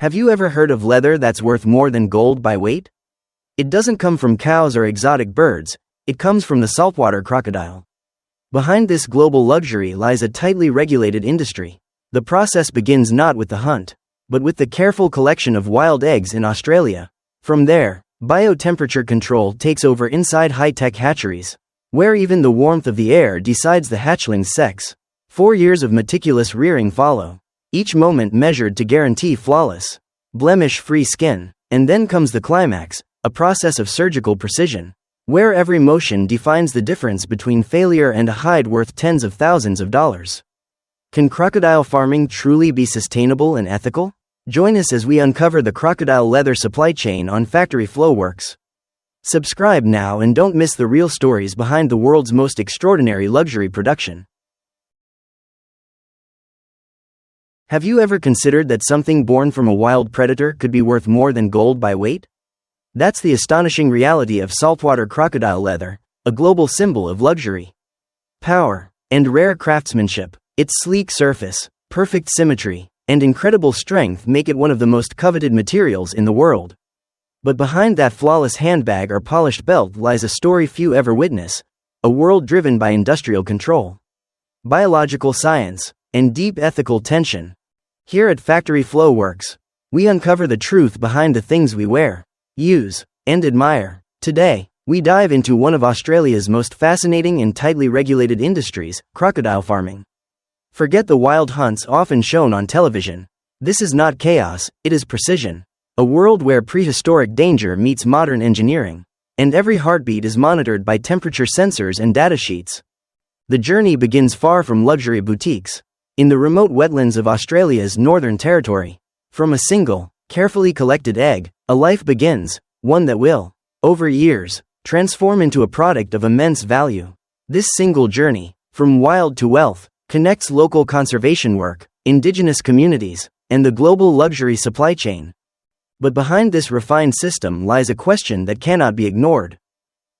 Have you ever heard of leather that's worth more than gold by weight? It doesn't come from cows or exotic birds, it comes from the saltwater crocodile. Behind this global luxury lies a tightly regulated industry. The process begins not with the hunt, but with the careful collection of wild eggs in Australia. From there, biotemperature control takes over inside high-tech hatcheries, where even the warmth of the air decides the hatchling's sex. 4 years of meticulous rearing follow, each moment measured to guarantee flawless, blemish-free skin. And then comes the climax, a process of surgical precision, where every motion defines the difference between failure and a hide worth tens of thousands of dollars. Can crocodile farming truly be sustainable and ethical? Join us as we uncover the crocodile leather supply chain on Factory Flow Works. Subscribe now and don't miss the real stories behind the world's most extraordinary luxury production. Have you ever considered that something born from a wild predator could be worth more than gold by weight? That's the astonishing reality of saltwater crocodile leather, a global symbol of luxury, power, and rare craftsmanship. Its sleek surface, perfect symmetry, and incredible strength make it one of the most coveted materials in the world. But behind that flawless handbag or polished belt lies a story few ever witness, a world driven by industrial control, biological science, and deep ethical tension. Here at Factory Flow Works, we uncover the truth behind the things we wear, use, and admire. Today, we dive into one of Australia's most fascinating and tightly regulated industries, crocodile farming. Forget the wild hunts often shown on television. This is not chaos, it is precision. A world where prehistoric danger meets modern engineering, and every heartbeat is monitored by temperature sensors and datasheets. The journey begins far from luxury boutiques, in the remote wetlands of Australia's Northern Territory. From a single, carefully collected egg, a life begins, one that will, over years, transform into a product of immense value. This single journey, from wild to wealth, connects local conservation work, indigenous communities, and the global luxury supply chain. But behind this refined system lies a question that cannot be ignored.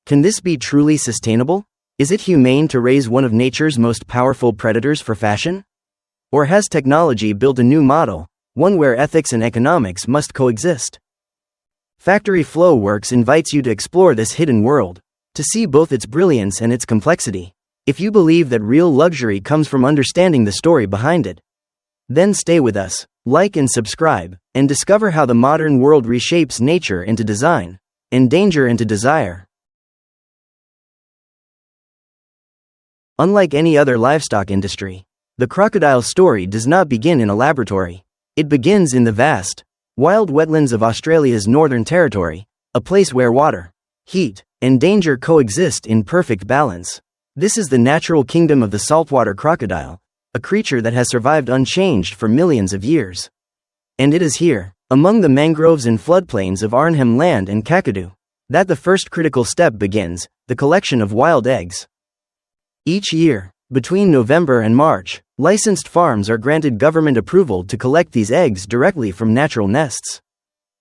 Can this be truly sustainable? Is it humane to raise one of nature's most powerful predators for fashion? Or has technology built a new model, one where ethics and economics must coexist? Factory Flow Works invites you to explore this hidden world, to see both its brilliance and its complexity. If you believe that real luxury comes from understanding the story behind it, then stay with us, like and subscribe, and discover how the modern world reshapes nature into design, and danger into desire. Unlike any other livestock industry, the crocodile story does not begin in a laboratory. It begins in the vast, wild wetlands of Australia's Northern Territory, a place where water, heat, and danger coexist in perfect balance. This is the natural kingdom of the saltwater crocodile, a creature that has survived unchanged for millions of years. And it is here, among the mangroves and floodplains of Arnhem Land and Kakadu, that the first critical step begins, the collection of wild eggs. Each year, between November and March, licensed farms are granted government approval to collect these eggs directly from natural nests.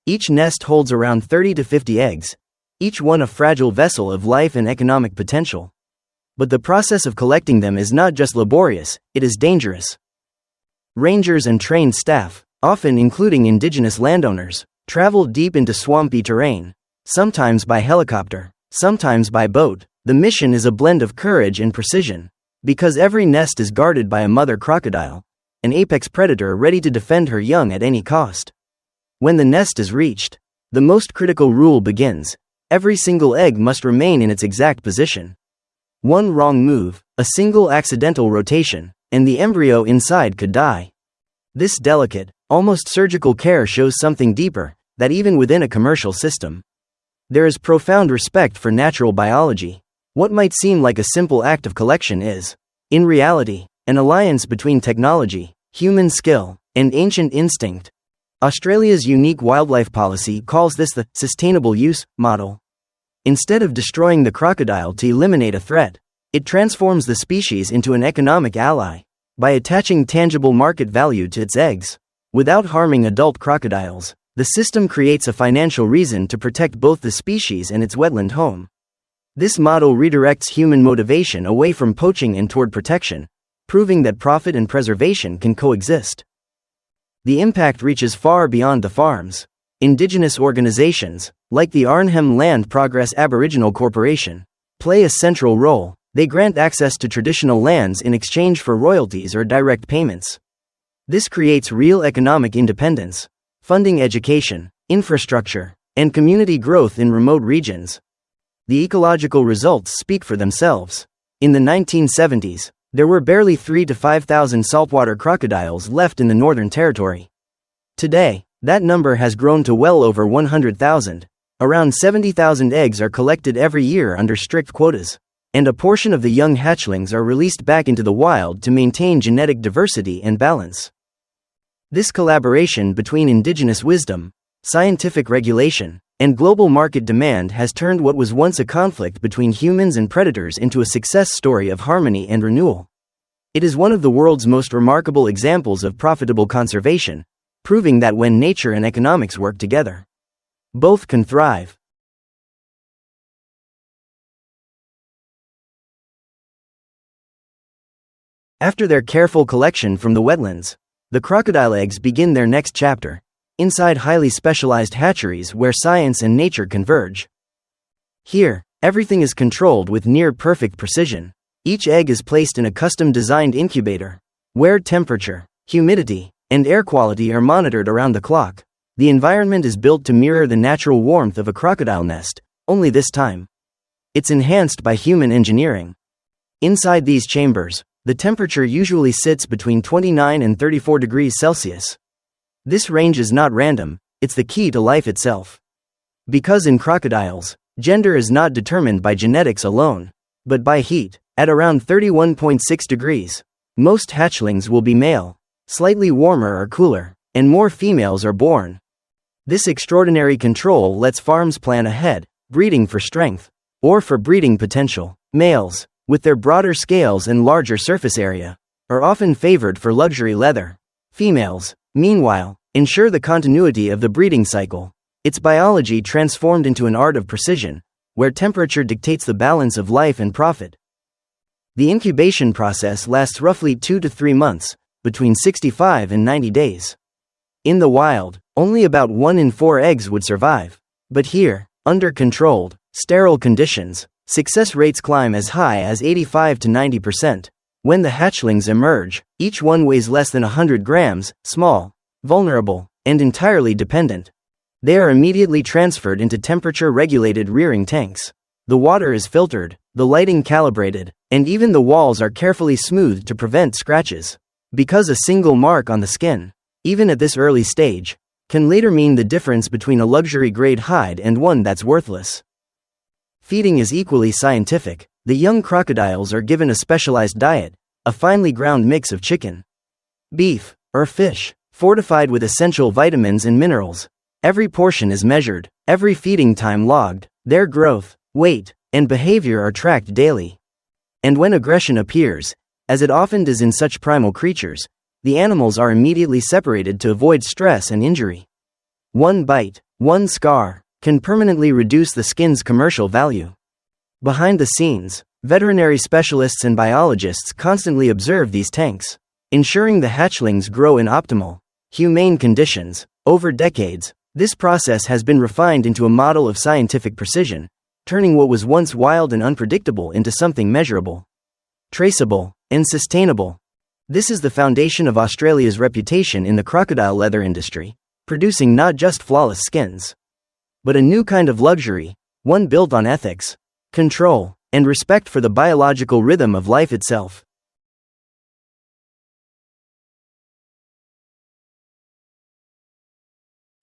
Each nest holds around 30 to 50 eggs, each one a fragile vessel of life and economic potential. But the process of collecting them is not just laborious, it is dangerous. Rangers and trained staff, often including indigenous landowners, travel deep into swampy terrain, sometimes by helicopter, sometimes by boat. The mission is a blend of courage and precision, because every nest is guarded by a mother crocodile, an apex predator ready to defend her young at any cost. When the nest is reached, the most critical rule begins: every single egg must remain in its exact position. One wrong move, a single accidental rotation, and the embryo inside could die. This delicate, almost surgical care shows something deeper, that even within a commercial system, there is profound respect for natural biology. What might seem like a simple act of collection is, in reality, an alliance between technology, human skill, and ancient instinct. Australia's unique wildlife policy calls this the sustainable use model. Instead of destroying the crocodile to eliminate a threat, it transforms the species into an economic ally, by attaching tangible market value to its eggs. Without harming adult crocodiles, the system creates a financial reason to protect both the species and its wetland home. This model redirects human motivation away from poaching and toward protection, proving that profit and preservation can coexist. The impact reaches far beyond the farms. Indigenous organizations, like the Arnhem Land Progress Aboriginal Corporation, play a central role. They grant access to traditional lands in exchange for royalties or direct payments. This creates real economic independence, funding education, infrastructure, and community growth in remote regions. The ecological results speak for themselves. In the 1970s, there were barely 3,000 to 5,000 saltwater crocodiles left in the Northern Territory. Today, that number has grown to well over 100,000. Around 70,000 eggs are collected every year under strict quotas, and a portion of the young hatchlings are released back into the wild to maintain genetic diversity and balance. This collaboration between indigenous wisdom, scientific regulation, and global market demand has turned what was once a conflict between humans and predators into a success story of harmony and renewal. It is one of the world's most remarkable examples of profitable conservation, proving that when nature and economics work together, both can thrive. After their careful collection from the wetlands, the crocodile eggs begin their next chapter, inside highly specialized hatcheries where science and nature converge. Here, everything is controlled with near-perfect precision. Each egg is placed in a custom-designed incubator, where temperature, humidity, and air quality are monitored around the clock. The environment is built to mirror the natural warmth of a crocodile nest, only this time it's enhanced by human engineering. Inside these chambers, the temperature usually sits between 29 and 34 degrees Celsius. This range is not random, it's the key to life itself. Because in crocodiles, gender is not determined by genetics alone, but by heat. At around 31.6 degrees, most hatchlings will be male. Slightly warmer or cooler, and more females are born. This extraordinary control lets farms plan ahead, breeding for strength, or for breeding potential. Males, with their broader scales and larger surface area, are often favored for luxury leather. Females, meanwhile, ensure the continuity of the breeding cycle. It's biology transformed into an art of precision, where temperature dictates the balance of life and profit. The incubation process lasts roughly 2 to 3 months, between 65 and 90 days. In the wild, only about 1 in 4 eggs would survive. But here, under controlled, sterile conditions, success rates climb as high as 85 to 90%. When the hatchlings emerge, each one weighs less than 100 grams, small, vulnerable, and entirely dependent. They are immediately transferred into temperature-regulated rearing tanks. The water is filtered, the lighting calibrated, and even the walls are carefully smoothed to prevent scratches. Because a single mark on the skin, even at this early stage, can later mean the difference between a luxury-grade hide and one that's worthless. Feeding is equally scientific. The young crocodiles are given a specialized diet, a finely ground mix of chicken, beef, or fish, fortified with essential vitamins and minerals. Every portion is measured, every feeding time logged. Their growth, weight, and behavior are tracked daily. And when aggression appears, as it often does in such primal creatures, the animals are immediately separated to avoid stress and injury. One bite, one scar, can permanently reduce the skin's commercial value. Behind the scenes, veterinary specialists and biologists constantly observe these tanks, ensuring the hatchlings grow in optimal, humane conditions. Over decades, this process has been refined into a model of scientific precision, turning what was once wild and unpredictable into something measurable, traceable, and sustainable. This is the foundation of Australia's reputation in the crocodile leather industry, producing not just flawless skins, but a new kind of luxury, one built on ethics, control, and respect for the biological rhythm of life itself.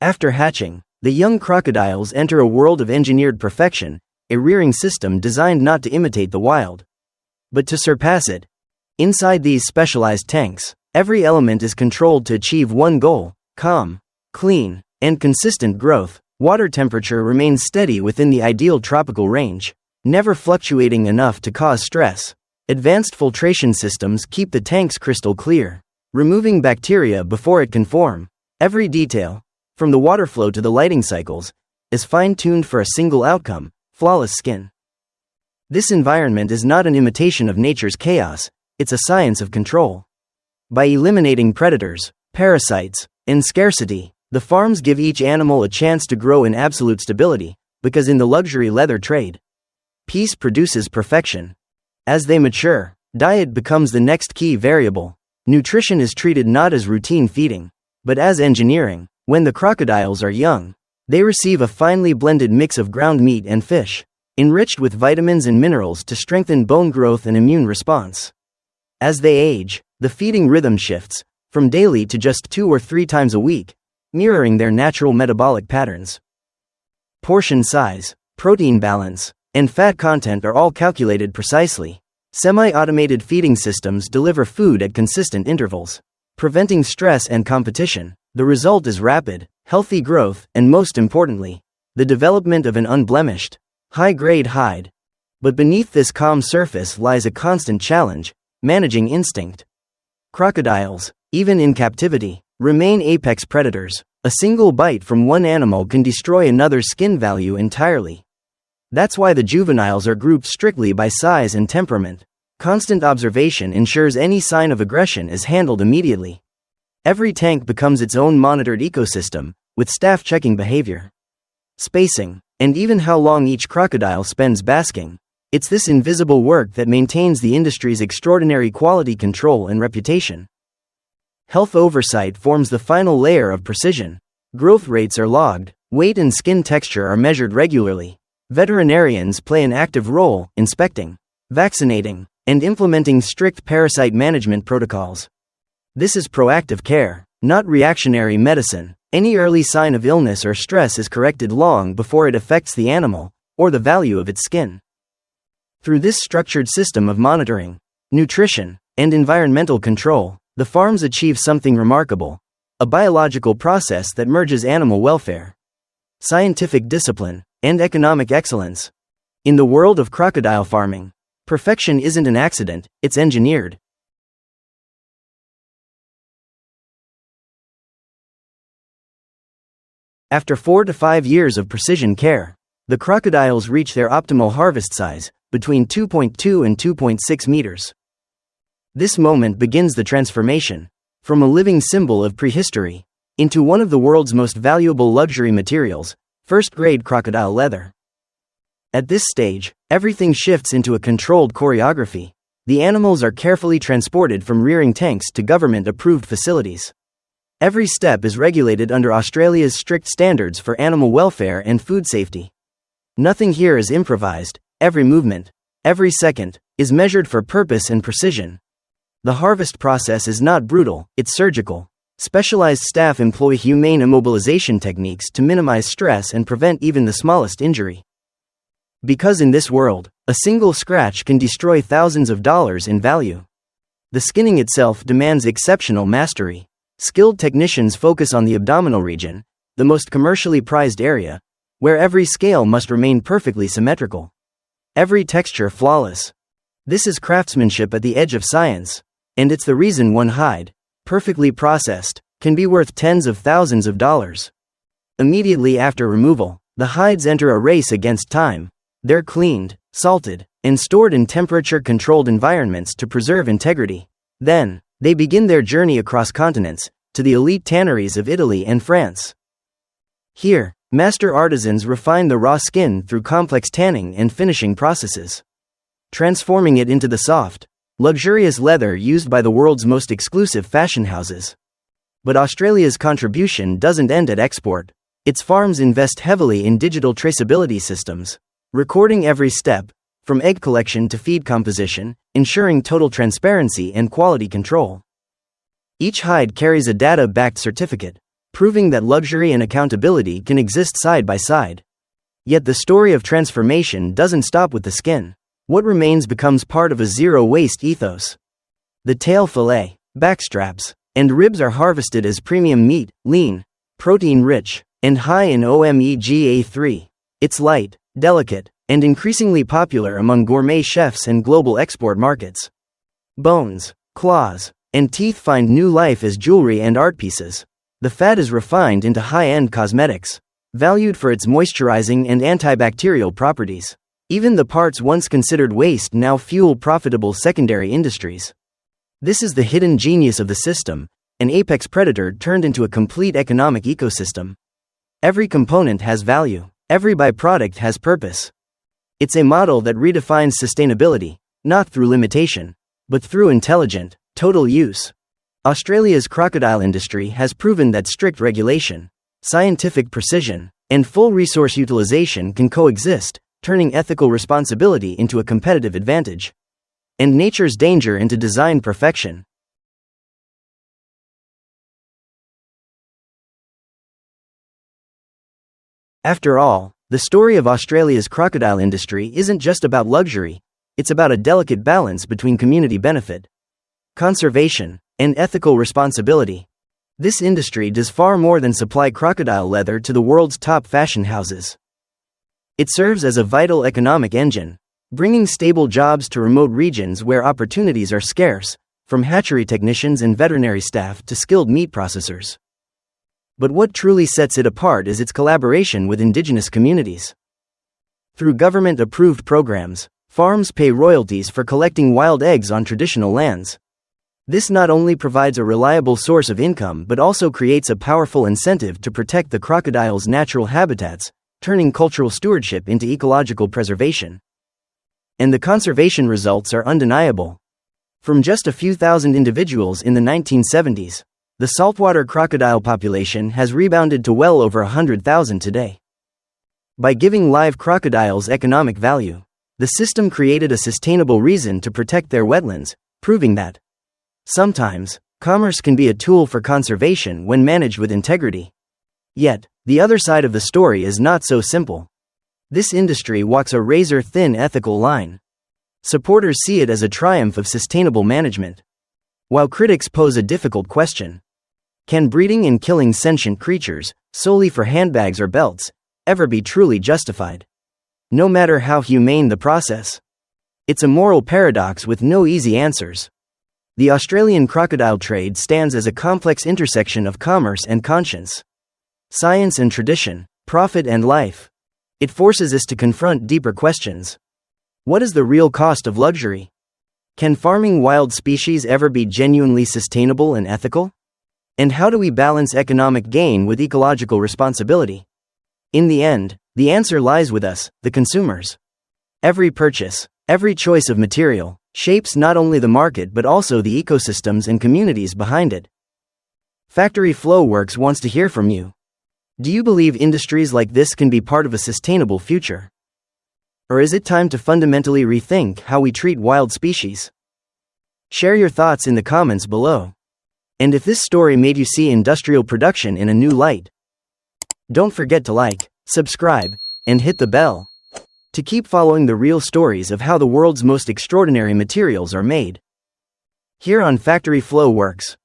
After hatching, the young crocodiles enter a world of engineered perfection, a rearing system designed not to imitate the wild, but to surpass it. Inside these specialized tanks, every element is controlled to achieve one goal: calm, clean, and consistent growth. Water temperature remains steady within the ideal tropical range, never fluctuating enough to cause stress. Advanced filtration systems keep the tanks crystal clear, removing bacteria before it can form. Every detail, from the water flow to the lighting cycles, is fine-tuned for a single outcome: flawless skin. This environment is not an imitation of nature's chaos, it's a science of control. By eliminating predators, parasites, and scarcity. The farms give each animal a chance to grow in absolute stability, because in the luxury leather trade, peace produces perfection. As they mature, diet becomes the next key variable. Nutrition is treated not as routine feeding, but as engineering. When the crocodiles are young, they receive a finely blended mix of ground meat and fish, enriched with vitamins and minerals to strengthen bone growth and immune response. As they age, the feeding rhythm shifts, from daily to just 2 or 3 times a week, mirroring their natural metabolic patterns. Portion size, protein balance, and fat content are all calculated precisely. Semi-automated feeding systems deliver food at consistent intervals, preventing stress and competition. The result is rapid, healthy growth, and most importantly, the development of an unblemished, high-grade hide. But beneath this calm surface lies a constant challenge: managing instinct. Crocodiles, even in captivity, remain apex predators. A single bite from one animal can destroy another's skin value entirely. That's why the juveniles are grouped strictly by size and temperament. Constant observation ensures any sign of aggression is handled immediately. Every tank becomes its own monitored ecosystem, with staff checking behavior, spacing, and even how long each crocodile spends basking. It's this invisible work that maintains the industry's extraordinary quality control and reputation. Health oversight forms the final layer of precision. Growth rates are logged, weight and skin texture are measured regularly. Veterinarians play an active role, inspecting, vaccinating, and implementing strict parasite management protocols. This is proactive care, not reactionary medicine. Any early sign of illness or stress is corrected long before it affects the animal, or the value of its skin. Through this structured system of monitoring, nutrition, and environmental control, the farms achieve something remarkable: a biological process that merges animal welfare, scientific discipline, and economic excellence. In the world of crocodile farming, perfection isn't an accident, it's engineered. After 4 to 5 years of precision care, the crocodiles reach their optimal harvest size, between 2.2 and 2.6 meters. This moment begins the transformation, from a living symbol of prehistory, into one of the world's most valuable luxury materials, first-grade crocodile leather. At this stage, everything shifts into a controlled choreography. The animals are carefully transported from rearing tanks to government-approved facilities. Every step is regulated under Australia's strict standards for animal welfare and food safety. Nothing here is improvised. Every movement, every second, is measured for purpose and precision. The harvest process is not brutal, it's surgical. Specialized staff employ humane immobilization techniques to minimize stress and prevent even the smallest injury. Because in this world, a single scratch can destroy thousands of dollars in value. The skinning itself demands exceptional mastery. Skilled technicians focus on the abdominal region, the most commercially prized area, where every scale must remain perfectly symmetrical, every texture flawless. This is craftsmanship at the edge of science, and it's the reason one hide, perfectly processed, can be worth tens of thousands of dollars. Immediately after removal, the hides enter a race against time. They're cleaned, salted, and stored in temperature-controlled environments to preserve integrity. Then, they begin their journey across continents, to the elite tanneries of Italy and France. Here, master artisans refine the raw skin through complex tanning and finishing processes, transforming it into the soft, luxurious leather used by the world's most exclusive fashion houses. But Australia's contribution doesn't end at export. Its farms invest heavily in digital traceability systems, recording every step, from egg collection to feed composition, ensuring total transparency and quality control. Each hide carries a data-backed certificate, proving that luxury and accountability can exist side by side. Yet the story of transformation doesn't stop with the skin. What remains becomes part of a zero-waste ethos. The tail fillet, backstraps, and ribs are harvested as premium meat, lean, protein-rich, and high in omega-3. It's light, delicate, and increasingly popular among gourmet chefs and global export markets. Bones, claws, and teeth find new life as jewelry and art pieces. The fat is refined into high-end cosmetics, valued for its moisturizing and antibacterial properties. Even the parts once considered waste now fuel profitable secondary industries. This is the hidden genius of the system, an apex predator turned into a complete economic ecosystem. Every component has value, every byproduct has purpose. It's a model that redefines sustainability, not through limitation, but through intelligent, total use. Australia's crocodile industry has proven that strict regulation, scientific precision, and full resource utilization can coexist, turning ethical responsibility into a competitive advantage, and nature's danger into design perfection. After all, the story of Australia's crocodile industry isn't just about luxury, it's about a delicate balance between community benefit, conservation, and ethical responsibility. This industry does far more than supply crocodile leather to the world's top fashion houses. It serves as a vital economic engine, bringing stable jobs to remote regions where opportunities are scarce, from hatchery technicians and veterinary staff to skilled meat processors. But what truly sets it apart is its collaboration with indigenous communities. Through government-approved programs, farms pay royalties for collecting wild eggs on traditional lands. This not only provides a reliable source of income but also creates a powerful incentive to protect the crocodile's natural habitats, turning cultural stewardship into ecological preservation. And the conservation results are undeniable. From just a few thousand individuals in the 1970s, the saltwater crocodile population has rebounded to well over 100,000 today. By giving live crocodiles economic value, the system created a sustainable reason to protect their wetlands, proving that sometimes, commerce can be a tool for conservation when managed with integrity. Yet, the other side of the story is not so simple. This industry walks a razor-thin ethical line. Supporters see it as a triumph of sustainable management, while critics pose a difficult question. Can breeding and killing sentient creatures, solely for handbags or belts, ever be truly justified? No matter how humane the process. It's a moral paradox with no easy answers. The Australian crocodile trade stands as a complex intersection of commerce and conscience, science and tradition, profit and life. It forces us to confront deeper questions. What is the real cost of luxury? Can farming wild species ever be genuinely sustainable and ethical? And how do we balance economic gain with ecological responsibility? In the end, the answer lies with us, the consumers. Every purchase, every choice of material, shapes not only the market but also the ecosystems and communities behind it. Factory Flow Works wants to hear from you. Do you believe industries like this can be part of a sustainable future? Or is it time to fundamentally rethink how we treat wild species? Share your thoughts in the comments below. And if this story made you see industrial production in a new light, don't forget to like, subscribe, and hit the bell to keep following the real stories of how the world's most extraordinary materials are made. Here on Factory Flow Works.